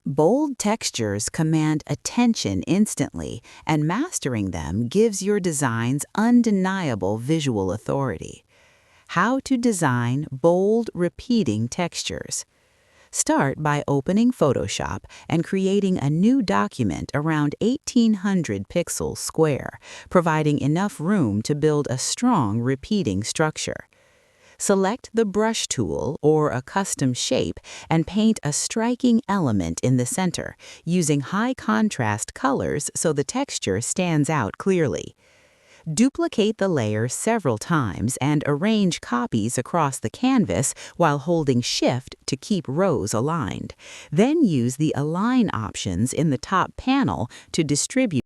Bold textures command attention instantly, and mastering them gives your designs undeniable visual authority. How to design bold, repeating textures. Start by opening Photoshop and creating a new document around 1800 pixels square, providing enough room to build a strong repeating structure. Select the brush tool or a custom shape and paint a striking element in the center, using high contrast colors so the texture stands out clearly. Duplicate the layer several times and arrange copies across the canvas while holding Shift to keep rows aligned. Then use the Align options in the top panel to distribute